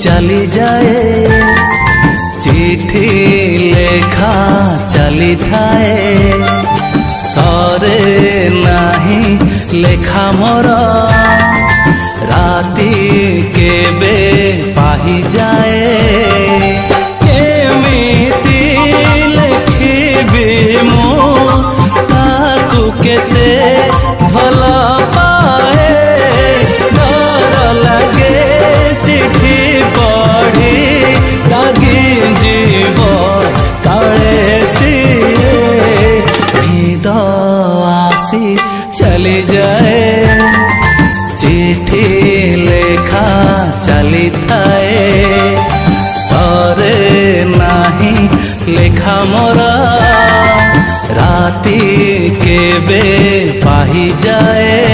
चली जाए चिठी लेखा चली थाए सरे नाही लेखा मोर राती केबे पाही जाए केमिति लेखिबी मु ताकू केते भल पाए डर लगे चिठी पढ़ी रागी जीव काले सिए नींद आसी चली जाए चिठी लेखा चली थाए सरे नाही लेखा मोरा राती केबे पाही जाए।